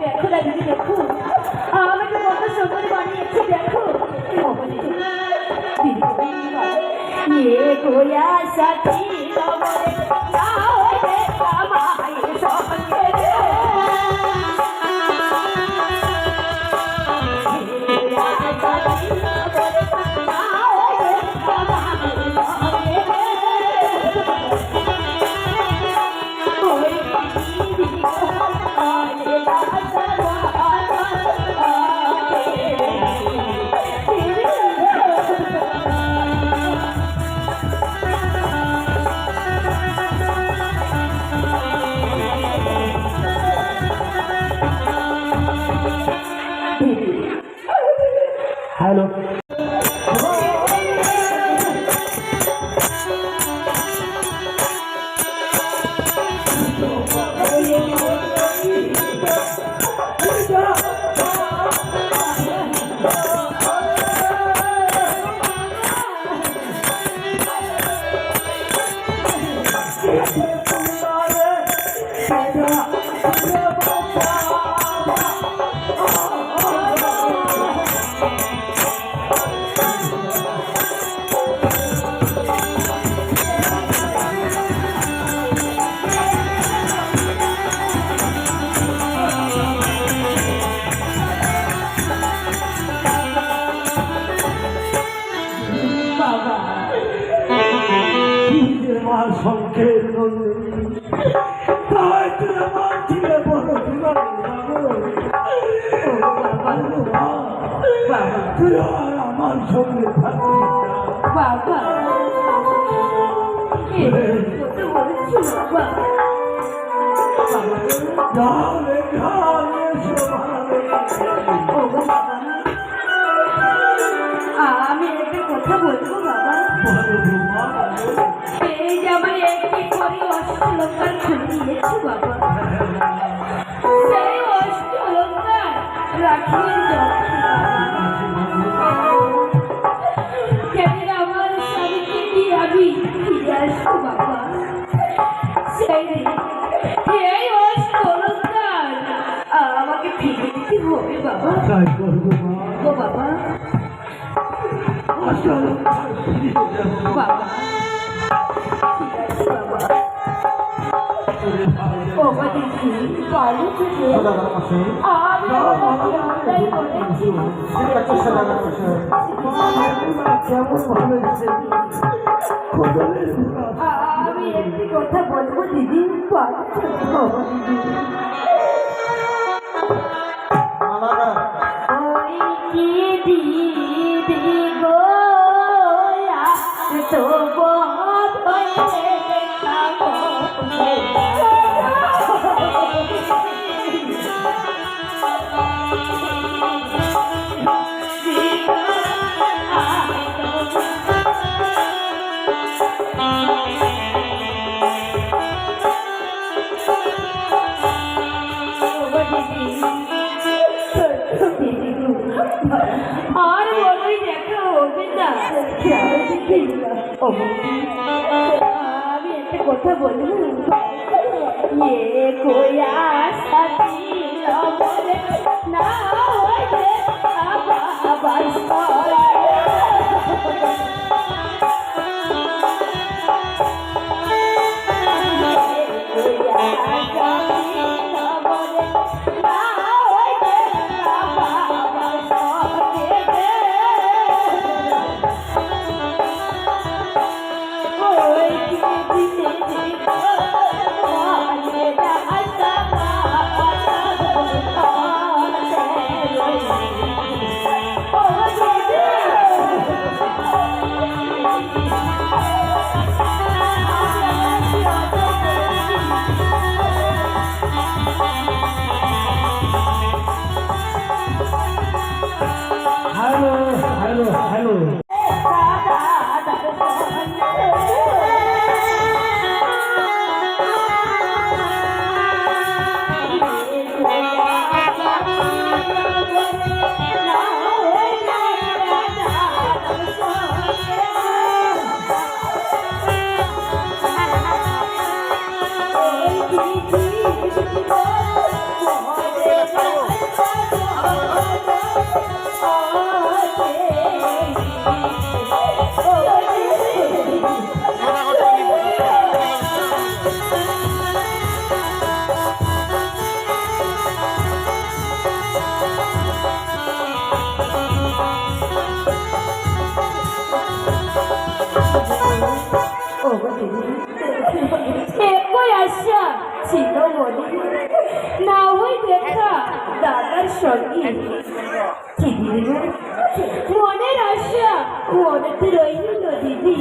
দেখো না দিদি, দেখো আমাকে কত সুন্দর বানিয়েছে। দেখো ये गोया साथी लमरे आओ रे कमाई संगे रे गोया साथी लमरे आओ रे कमाई संगे रे ओए दीदी को आले हेलो সংখ্যের তুই আমার সঙ্গে থাকবি বাবা আমি একটা কথা বলবো বাবা। এই যে আমার একটি করে অষ্টলঙ্কার খুলে দিয়েছি বাবা, সেই অষ্টলঙ্কার রাখিয়ে যেদিন আমার স্বামীকে দিয়ে আমি ফিরে আসবো বাবা, সেই দিন এই অষ্টলঙ্কার আমাকে ফিরে দিতে হবে বাবা। ও বাবা বাবা ও দিদি কালু থেকে আমি একটি কথা বলবো দিদি, দিদি গো তো और বড়ই দেখা হবে না। আমি একটা কথা বলবো, ये कोया साथी लमरे ना होए बाबा ছিল বলে না হয় দেখা দাদার সঙ্গে কি দিদি মনের আশা মনেতে রইল দিদি।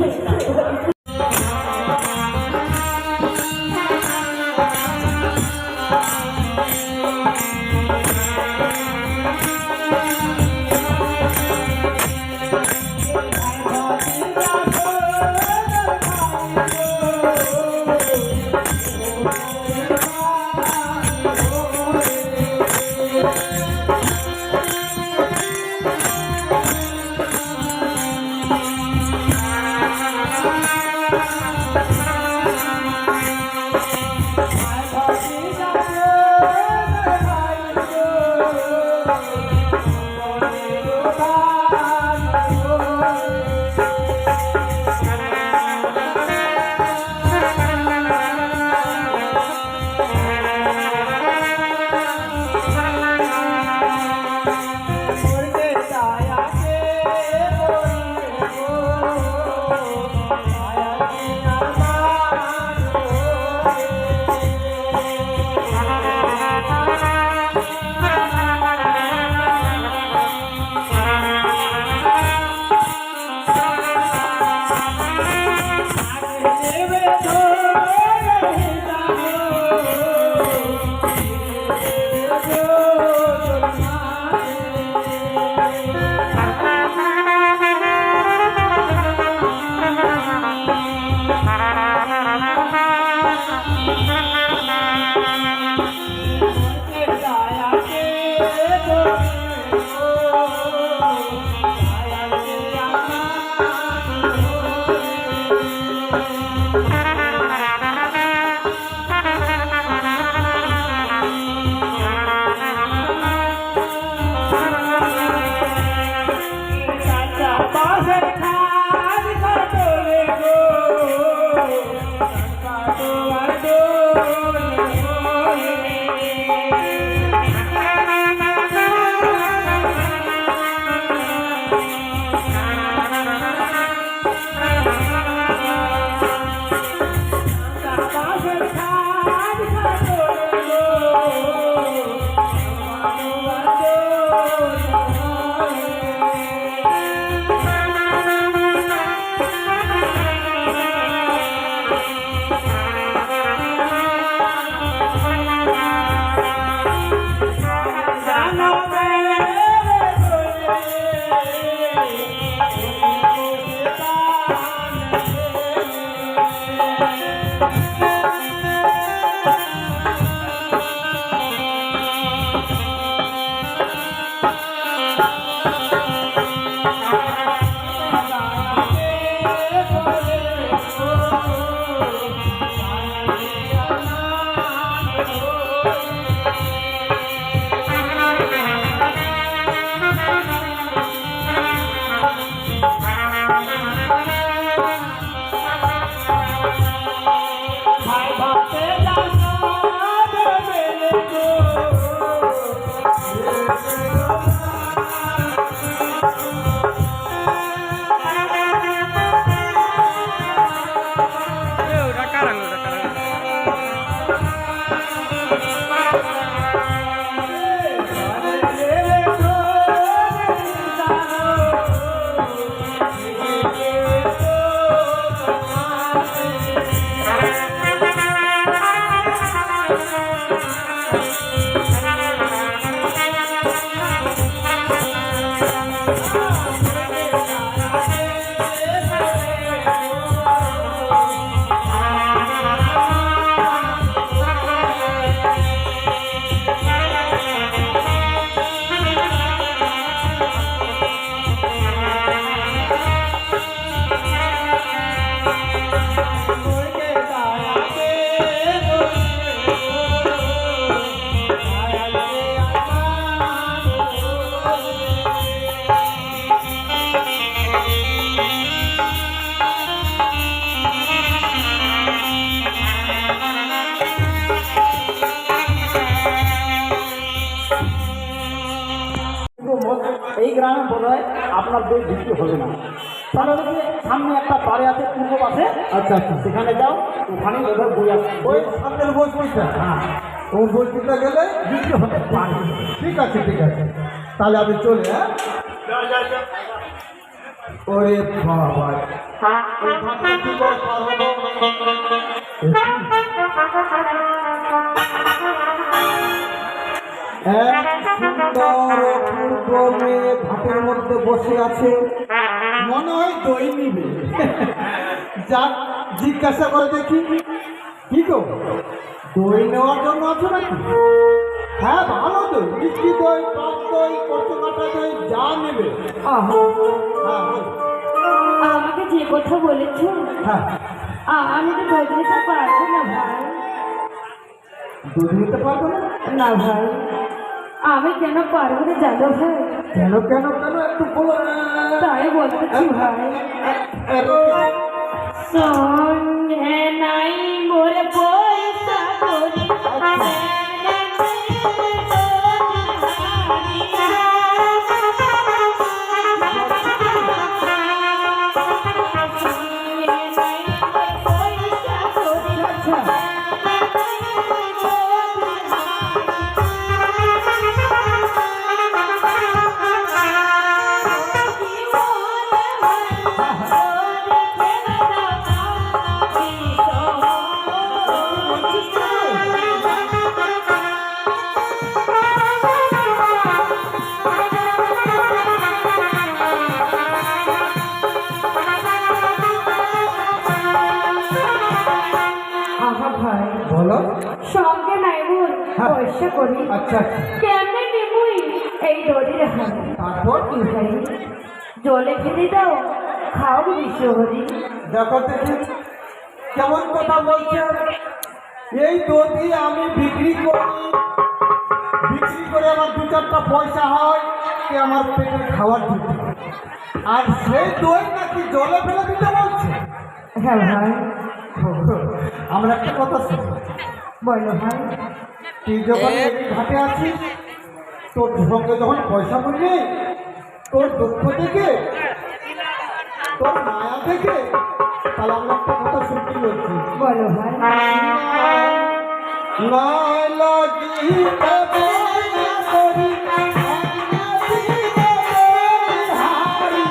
এই গ্রামে বোধ হয় আপনার দই বিক্রি হবে না। তাহলে দেখি সামনে একটা বাড়ি আছে পূর্ব পাশে, আচ্ছা আচ্ছা, সেখানে যাও, ওখানে এবার বই আছে। ওই সামনের বইটা, হ্যাঁ, ওই বইটা গেলে বিক্রি হতে পারে। ঠিক আছে ঠিক আছে, তাহলে আমি চলে। হ্যাঁ, ওরে বাবা, ওখানে কি করে পার হবো? এক সুন্দর অপূর্ব মেয়ে ঘাটের মধ্যে বসে আছে, মনে হয় দই নিবে। যাক, জিজ্ঞাসা করে দেখি। কি গো, দই নেওয়ার জন্য আছো নাকি? হ্যাঁ, ভালো দই, মিষ্টি দই, টক দই, কচু কাটা দই, যা নেবে। হ্যাঁ বল। আমাকে যে কথা বলেছো হ্যাঁ, আমি তো দুধ নিতে পারবো না ভাই। দুধ নিতে পারবো না? না ভাই, আমি কেন পারবো না জানো ভাই? কেন কেন কেন একটু বলো। তাই বলতেছি ভাই, সঙ্গে নাই মোর পয়সা করি ভাই, বলো। সঙ্গে নাই মোর পয়সা করি আচ্ছা, কেমনে নেবই এই দড়ির হাত? তারপর কি ভাই, জলে ফেলে দাও, খাও বিশ্বহরি। দেখো দেখি কেমন কথা বলছে। এই দই আমি বিক্রি করে আমার দু চারটা পয়সা হয়, সে আমার পেটের খাওয়ার দিতে, আর সেই দই নাকি জলে ফেলে দিতে বলছে। হ্যাঁ ভাই, আমরা একটা কথা শুনি, বলো ভাই। তুই যখন নদীর ঘাটে আছিস, তোর সঙ্গে যখন পয়সা বললি, তোর দুঃখ দেখে, তোর মায়া দেখে, তাহলে আমরা একটা কথা শুনতে বলছি। বলো ভাই। নাই লাগিতে বইনা করি, হারি।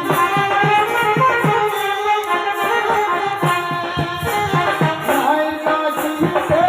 নাই লাগিতে